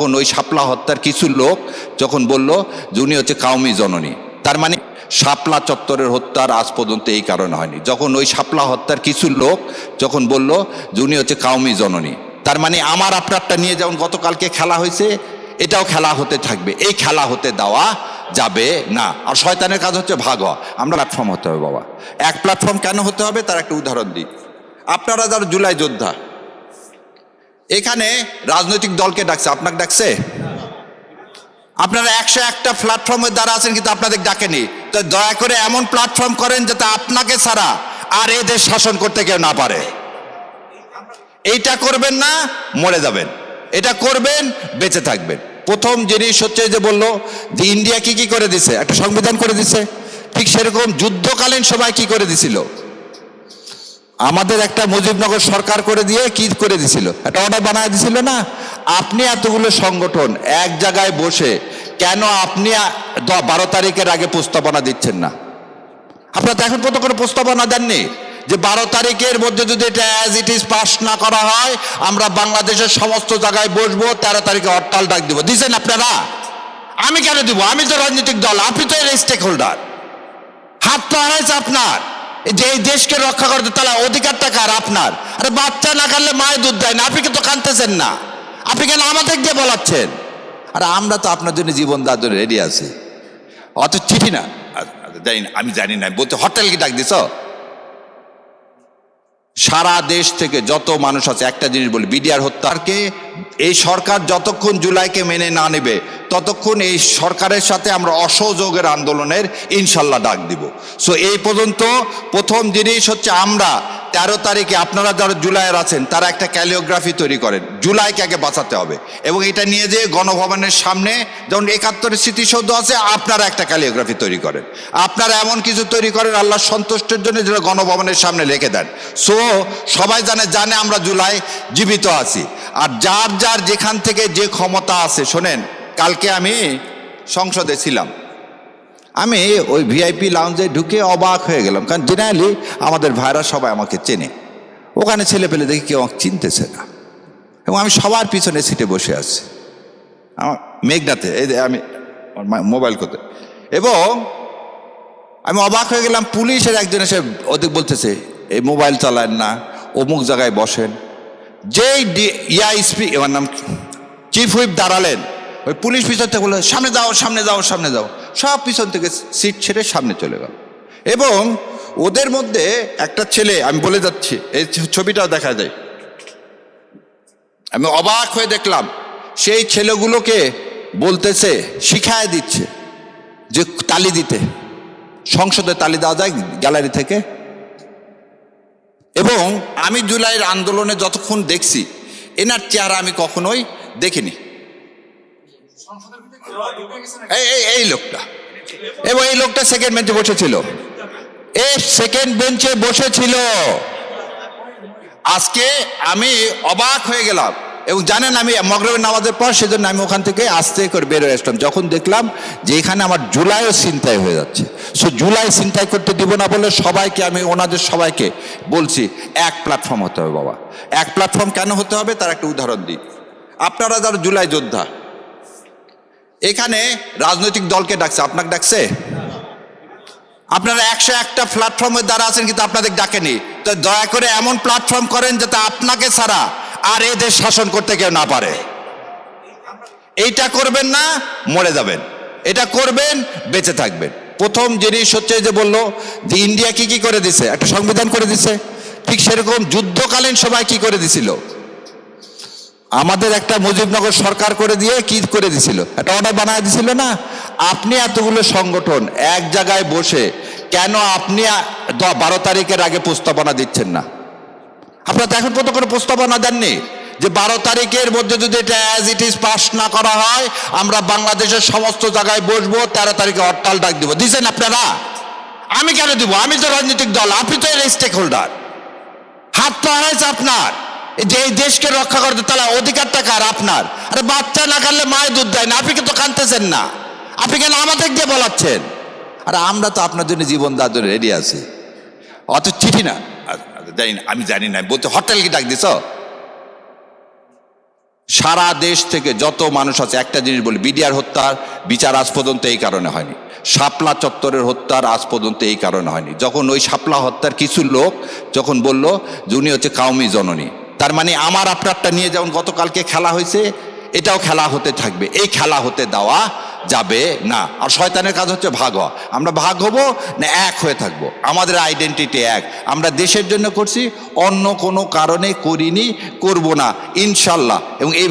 যখন ওই শাপলা হত্যার কিছু লোক যখন বলল যে উনি হচ্ছে কাউমি জননী, তার মানে শাপলা চত্বরের হত্যার আজ পর্যন্ত এই কারণে হয়নি। যখন ওই শাপলা হত্যার কিছু লোক যখন বলল যে উনি হচ্ছে কাউমি জননী, তার মানে আমার আপনারটা নিয়ে যেমন গতকালকে খেলা হয়েছে, এটাও খেলা হতে থাকবে। এই খেলা হতে দেওয়া যাবে না। আর শয়তানের কাজ হচ্ছে ভাগ হওয়া। আমরা প্ল্যাটফর্ম হতে হবে বাবা। এক প্ল্যাটফর্ম কেন হতে হবে তার একটা উদাহরণ দিই। আপনারা যারা জুলাই যোদ্ধা, এখানে রাজনৈতিক দলকে ডাকছে, আপনাকে ডাকছে? আপনারা 101টা প্ল্যাটফর্মের দ্বারা আছেন, কিন্তু আপনাদের ডাকেনি। তো দয়া করে এমন প্ল্যাটফর্ম করেন যাতে আপনাকে ছাড়া আর এই দেশ শাসন করতে কেউ না পারে। এইটা করবেন না, মরে যাবেন। এটা করবেন, বেঁচে থাকবেন। প্রথম জিনিস হচ্ছে যে বললো যে ইন্ডিয়া কি কি করে দিছে, একটা সংবিধান করে দিছে। ঠিক সেরকম যুদ্ধকালীন সময় কি করে দিছিল, আমাদের একটা মুজিবনগর সরকার করে দিয়ে কি করে দিছিল, একটা অর্ডার বানায় দিছিল না। আপনি এতগুলো সংগঠন এক জায়গায় বসে কেন আপনি 12 তারিখের আগে প্রস্তাবনা দিচ্ছেন না? আপনারা তো এখন পর্যন্ত কোনো প্রস্তাবনা দেননি যে 12 তারিখের মধ্যে যদি এটা অ্যাজ ইট ইজ পাস না করা হয় আমরা বাংলাদেশের সমস্ত জায়গায় বসবো, 13 তারিখে হরতাল ডাক দিব। দিচ্ছেন আপনারা? আমি কেন দিব? আমি তো রাজনৈতিক দল, আপনি তো এর স্টেক হোল্ডার। হাত পা হয়েছে আপনার, যে এই দেশকে রক্ষা করতে, তাহলে অধিকারটা কার? আপনার। আরে বাচ্চা না কানলে মায়ের দুধ দেয় না, আপনি কিন্তু কানতেছেন না। আপনি কেন আমাদের দিয়ে বলাচ্ছেন? আরে আমরা তো আপনার জন্য জীবন দেওয়ার জন্য রেডি আছি। অত চিঠি না, জানি না, আমি জানি না বলতে হরতাল কি ডাক দিছ? সারা দেশ থেকে যত মানুষ আছে, একটা জিনিস বলি, বিডিআর হত্যাকে এই সরকার যতক্ষণ জুলাইকে মেনে না নেবে ততক্ষণ এই সরকারের সাথে আমরা অসহযোগের আন্দোলনের ইনশাল্লাহ ডাক দিব। সো এই পর্যন্ত প্রথম জিনিস হচ্ছে আমরা 13 তারিখে, আপনারা যারা জুলাইয়ের আছেন তারা একটা ক্যালিওগ্রাফি তৈরি করেন, জুলাইকে আগে বাঁচাতে হবে। এবং এটা নিয়ে যে গণভবনের সামনে যেমন 71 স্মৃতিসৌধ আছে, আপনারা একটা ক্যালিওগ্রাফি তৈরি করেন। আপনারা এমন কিছু তৈরি করেন আল্লাহর সন্তুষ্টের জন্য, যেটা গণভবনের সামনে লিখে দেন। সো সবাই জানে আমরা জুলাই জীবিত আছি। আর যার যার যেখান থেকে যে ক্ষমতা আছে, শোনেন, কালকে আমি সংসদে ছিলাম, আমি ওই ভিআইপি লাউঞ্জে ঢুকে অবাক হয়ে গেলাম, কারণ জেনারেলি আমাদের ভাইরা সবাই আমাকে চেনে। ওখানে ছেলে পেলে দেখি কেউ আমাকে চিনতেছে না, এবং আমি সবার পিছনে সিটে বসে আছি, আমার মেঘনাতে, এই আমি মোবাইল করতে, এবং আমি অবাক হয়ে গেলাম। পুলিশের একজন এসে ওদের বলতেছে এই মোবাইল চালান না, অমুক জায়গায় বসেন। যেই আমার নাম চিফ হুইপ দাঁড়ালেন, ওই পুলিশ পিছন থেকে বললো সামনে যাও, সামনে যাও, সামনে যাও। সব পিছন থেকে সিট ছেড়ে সামনে চলে গেল। এবং ওদের মধ্যে একটা ছেলে, আমি বলে যাচ্ছি, এই ছবিটাও দেখা যায়, আমি অবাক হয়ে দেখলাম, সেই ছেলেগুলোকে বলতেছে, শিখায় দিচ্ছে যে তালি দিতে, সংসদে তালি দেওয়া যায় গ্যালারি থেকে। এবং আমি জুলাইয়ের আন্দোলনে যতক্ষণ দেখছি, এনার চেহারা আমি কখনোই দেখিনি। এই লোকটা, এবং এই লোকটা সেকেন্ড বেঞ্চে বসেছিল, সেকেন্ড বেঞ্চে বসেছিল। আজকে আমি অবাক হয়ে গেলাম। এবং জানেন, আমি মাগরিবের নামাজের পর সেজন্য আমি ওখান থেকে আস্তে করে বের হয়ে আসলাম, যখন দেখলাম যে এখানে আমার জুলাইও ছিনতাই হয়ে যাচ্ছে। সো জুলাই ছিনতাই করতে দিব না বলে সবাইকে, আমি ওনাদের সবাইকে বলছি এক প্ল্যাটফর্ম হতে হবে বাবা। এক প্ল্যাটফর্ম কেন হতে হবে তার একটা উদাহরণ দিই। আপনারা যারা জুলাই যোদ্ধা, এখানে রাজনৈতিক দলকে ডাকছে, আপনাকে ডাকছে? আপনারা 101টা প্ল্যাটফর্মের দ্বারা আছেন, কিন্তু আপনাদের ডাকেনি। তো দয়া করে এমন প্ল্যাটফর্ম করেন যাতে আপনাকে ছাড়া আর এই দেশ শাসন করতে কেউ না পারে। এইটা করবেন না, মরে যাবেন। এটা করবেন, বেঁচে থাকবেন। প্রথম জিনিস হচ্ছে যে বললো যে ইন্ডিয়া কি কি করে দিছে, একটা সংবিধান করে দিছে। ঠিক সেরকম যুদ্ধকালীন সময় কি করে দিছিল, আমাদের একটা মুজিবনগর সরকার করে দিয়ে কি করে দিছিল, একটা অর্ডার বানায় দিছিল না। আপনি এতগুলো সংগঠন এক জায়গায় বসে কেন আপনি 12 তারিখের আগে প্রস্তাবনা দিচ্ছেন না? আপনারা তো এখন পর্যন্ত কোনো প্রস্তাবনা দেননি যে 12 তারিখের মধ্যে যদি এটা অ্যাজ ইট ইজ পাস না করা হয় আমরা বাংলাদেশের সমস্ত জায়গায় বসবো, 13 তারিখে হরতাল ডাক দিব। দিচ্ছেন আপনারা? আমি কেন দিব? আমি তো রাজনৈতিক দল, আপনি তো এর স্টেক হোল্ডার। হাত পা হয়েছে আপনার, যে এই দেশকে রক্ষা করতে, তাহলে অধিকারটা কার? আপনার। আরে বাচ্চা না কানলে মায়ের দুধ দেয় না, আপনি কিন্তু কানতেছেন না। আপনি কেন আমাদের দিয়ে বলাচ্ছেন? আরে আমরা তো আপনার জন্য জীবন দেওয়ার জন্য রেডি আছি। অত চিঠি না, জানি না, আমি জানি না বলতে হরতাল কি ডাক দিছ? সারা দেশ থেকে যত মানুষ আছে, একটা জিনিস বলি, বিডিআর হত্যার বিচার আজ পর্যন্ত এই কারণে হয়নি, শাপলা চত্বরের হত্যার আজ পর্যন্ত এই কারণে হয়নি। যখন ওই শাপলা হত্যার কিছু লোক যখন বলল যে উনি হচ্ছে কাউমি জননী, তার মানে আমার আপনারটা নিয়ে যেমন গতকালকে খেলা হয়েছে, এটাও খেলা হতে থাকবে। এই খেলা হতে দেওয়া যাবে না। আর শয়তানের কাজ হচ্ছে ভাগ হওয়া। আমরা ভাগ হব না এক হয়ে থাকবো, আমাদের আইডেন্টিটি এক। আমরা দেশের জন্য করছি, অন্য কোনো কারণে করিনি, করব না ইনশাল্লাহ। এবং এই